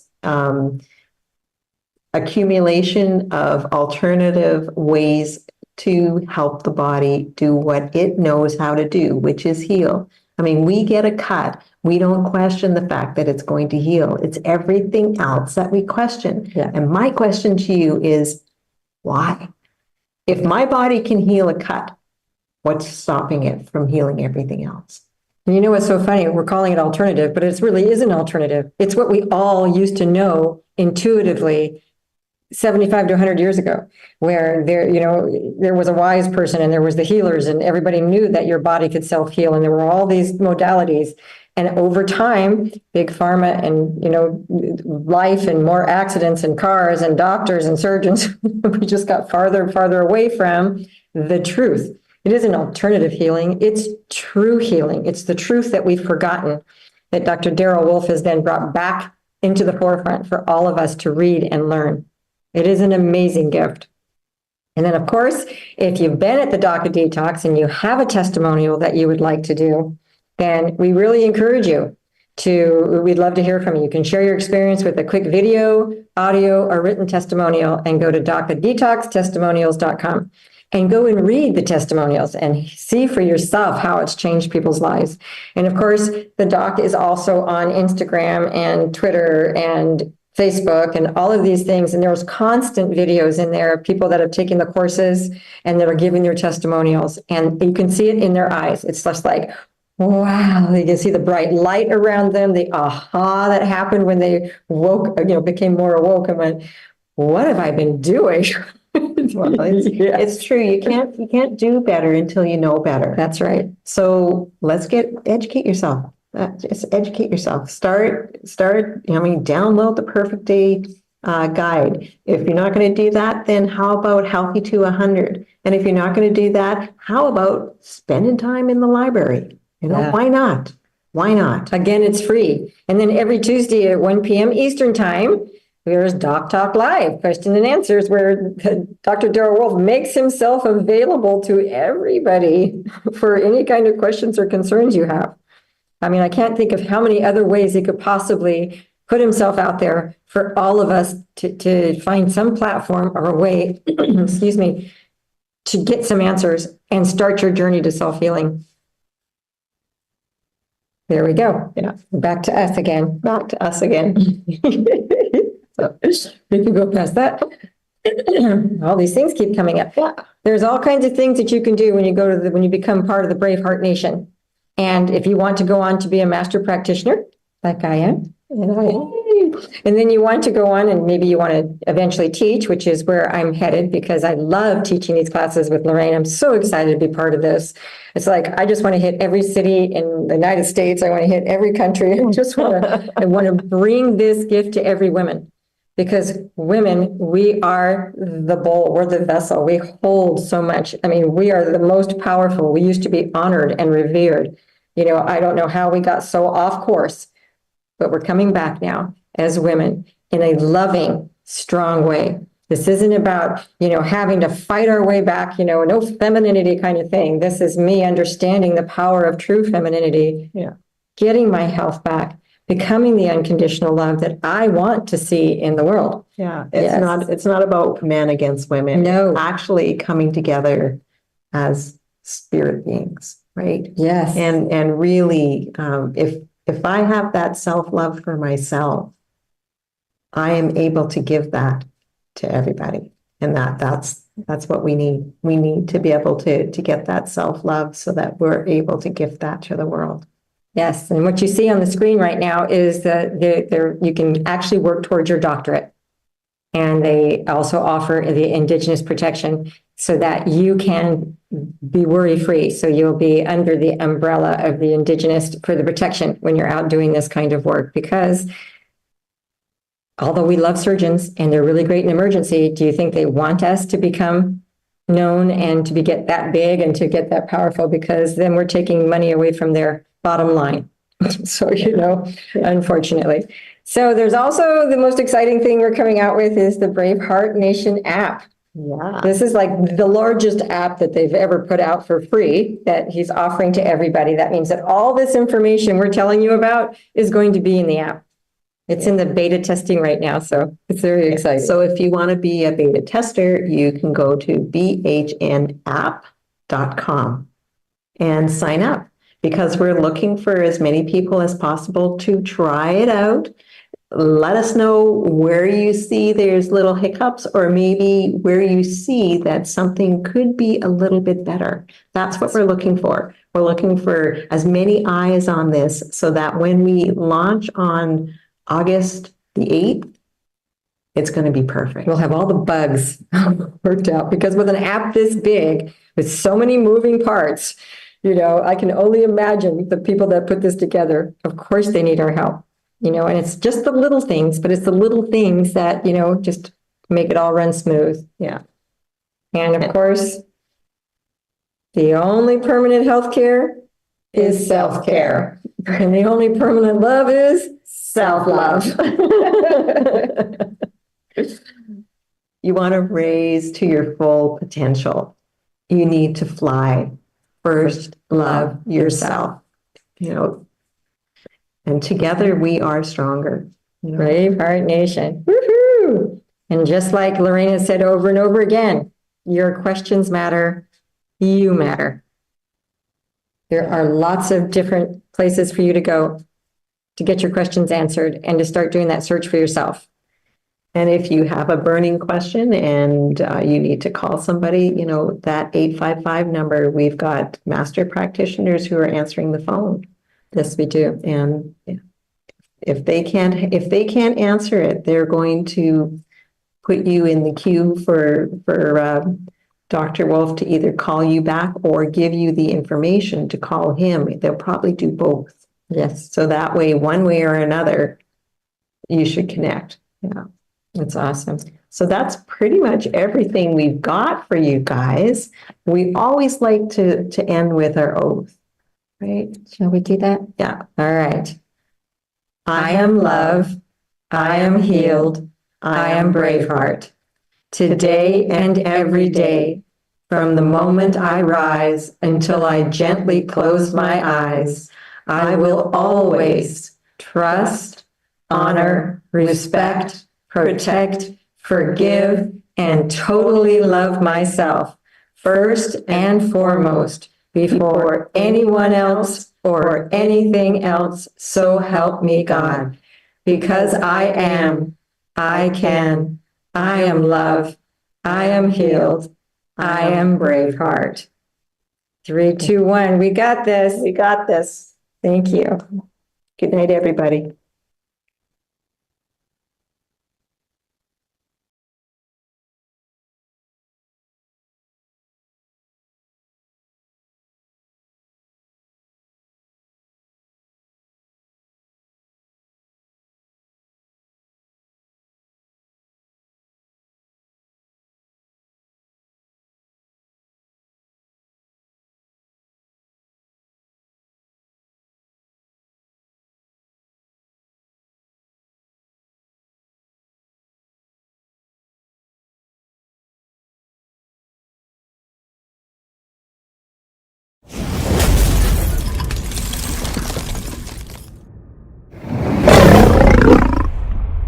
[SPEAKER 1] accumulation of alternative ways to help the body do what it knows how to do, which is heal. I mean, we get a cut. We don't question the fact that it's going to heal. It's everything else that we question.
[SPEAKER 2] Yeah.
[SPEAKER 1] And my question to you is, why? If my body can heal a cut, what's stopping it from healing everything else?
[SPEAKER 2] You know what's so funny? We're calling it alternative, but it really is an alternative. It's what we all used to know intuitively 75 to 100 years ago, where there was a wise person and there was the healers, and everybody knew that your body could self-heal, and there were all these modalities. And over time, big pharma and, life and more accidents and cars and doctors and surgeons, we just got farther and farther away from the truth. It isn't alternative healing. It's true healing. It's the truth that we've forgotten, that Dr. Daryl Wolf has then brought back into the forefront for all of us to read and learn. It is an amazing gift. And then, of course, if you've been at the DACA Detox and you have a testimonial that you would like to do, then we really encourage you we'd love to hear from you. You can share your experience with a quick video, audio, or written testimonial and go to DACADetoxTestimonials.com and go and read the testimonials and see for yourself how it's changed people's lives. And of course, the doc is also on Instagram and Twitter and Facebook and all of these things. And there's constant videos in there of people that have taken the courses and that are giving their testimonials. And you can see it in their eyes. It's just like, wow, you can see the bright light around them, the aha that happened when they woke, became more awoke and went, what have I been doing?
[SPEAKER 1] Well, it's true. You can't do better until you know better.
[SPEAKER 2] That's right.
[SPEAKER 1] So let's educate yourself. Just educate yourself. Download the Perfect Day guide. If you're not going to do that, then how about Healthy to 100? And if you're not going to do that, how about spending time in the library? Why not? Why not?
[SPEAKER 2] Again, it's free. And then every Tuesday at 1 p.m. Eastern Time, there's Doc Talk Live, question and answers, where Dr. Darrell Wolf makes himself available to everybody for any kind of questions or concerns you have. I mean, I can't think of how many other ways he could possibly put himself out there for all of us to find some platform or a way, excuse me, to get some answers and start your journey to self-healing. There we go.
[SPEAKER 1] Yeah.
[SPEAKER 2] Back to us again.
[SPEAKER 1] Back to us again.
[SPEAKER 2] So we can go past that. All these things keep coming up.
[SPEAKER 1] Yeah.
[SPEAKER 2] There's all kinds of things that you can do when you become part of the Brave Heart Nation. And if you want to go on to be a master practitioner, like I am, and then you want to go on and maybe you want to eventually teach, which is where I'm headed because I love teaching these classes with Lorraine. I'm so excited to be part of this. It's like, I just want to hit every city in the United States. I want to hit every country. I want to bring this gift to every woman. Because women, we are the bowl, we're the vessel. We hold so much. I mean, we are the most powerful. We used to be honored and revered. I don't know how we got so off course, but we're coming back now as women in a loving, strong way. This isn't about, having to fight our way back, no femininity kind of thing. This is me understanding the power of true femininity, getting my health back, becoming the unconditional love that I want to see in the world.
[SPEAKER 1] Yeah, it's not about men against women.
[SPEAKER 2] No.
[SPEAKER 1] It's actually coming together as spirit beings, right?
[SPEAKER 2] Yes.
[SPEAKER 1] And really, if I have that self-love for myself, I am able to give that to everybody. And that's what we need. We need to be able to get that self-love so that we're able to give that to the world.
[SPEAKER 2] Yes, and what you see on the screen right now is that you can actually work towards your doctorate. And they also offer the Indigenous protection so that you can be worry-free. So you'll be under the umbrella of the Indigenous for the protection when you're out doing this kind of work. Because although we love surgeons and they're really great in emergency, do you think they want us to become known and to get that big and to get that powerful? Because then we're taking money away from their bottom line. So, unfortunately. So there's also the most exciting thing we're coming out with is the Brave Heart Nation app.
[SPEAKER 1] Yeah.
[SPEAKER 2] This is like the largest app that they've ever put out for free that he's offering to everybody. That means that all this information we're telling you about is going to be in the app. It's in the beta testing right now, so it's very exciting.
[SPEAKER 1] So if you want to be a beta tester, you can go to bhnapp.com and sign up, because we're looking for as many people as possible to try it out. Let us know where you see there's little hiccups, or maybe where you see that something could be a little bit better. That's what we're looking for. We're looking for as many eyes on this so that when we launch on August the 8th, it's going to be perfect.
[SPEAKER 2] We'll have all the bugs worked out, because with an app this big, with so many moving parts, I can only imagine the people that put this together. Of course, they need our help, and it's just the little things, but it's the little things that, just make it all run smooth.
[SPEAKER 1] Yeah.
[SPEAKER 2] And of course, the only permanent healthcare is self-care. And the only permanent love is self-love.
[SPEAKER 1] You want to raise to your full potential. You need to fly. First, love yourself. You know, and together we are stronger. You know?
[SPEAKER 2] Braveheart Nation. Woohoo! And just like Lorena said over and over again, your questions matter. You matter. There are lots of different places for you to go to get your questions answered and to start doing that search for yourself.
[SPEAKER 1] And if you have a burning question and you need to call somebody, you know, that 855 number, we've got master practitioners who are answering the phone.
[SPEAKER 2] Yes, we do.
[SPEAKER 1] And if they can't answer it, they're going to put you in the queue for Dr. Wolf to either call you back or give you the information to call him. They'll probably do both.
[SPEAKER 2] Yes.
[SPEAKER 1] So that way, one way or another, you should connect. Yeah.
[SPEAKER 2] That's awesome.
[SPEAKER 1] So that's pretty much everything we've got for you guys. We always like to end with our oath, right?
[SPEAKER 2] Shall we do that?
[SPEAKER 1] Yeah.
[SPEAKER 2] All right. I am love. I am healed. I am Braveheart. Today and every day, from the moment I rise until I gently close my eyes, I will always trust, honor, respect, protect, forgive, and totally love myself, first and foremost, before anyone else or anything else, so help me God. Because I am, I can, I am love, I am healed, I am Braveheart. 3, 2, 1, we got this.
[SPEAKER 1] We got this.
[SPEAKER 2] Thank you.
[SPEAKER 1] Good night, everybody.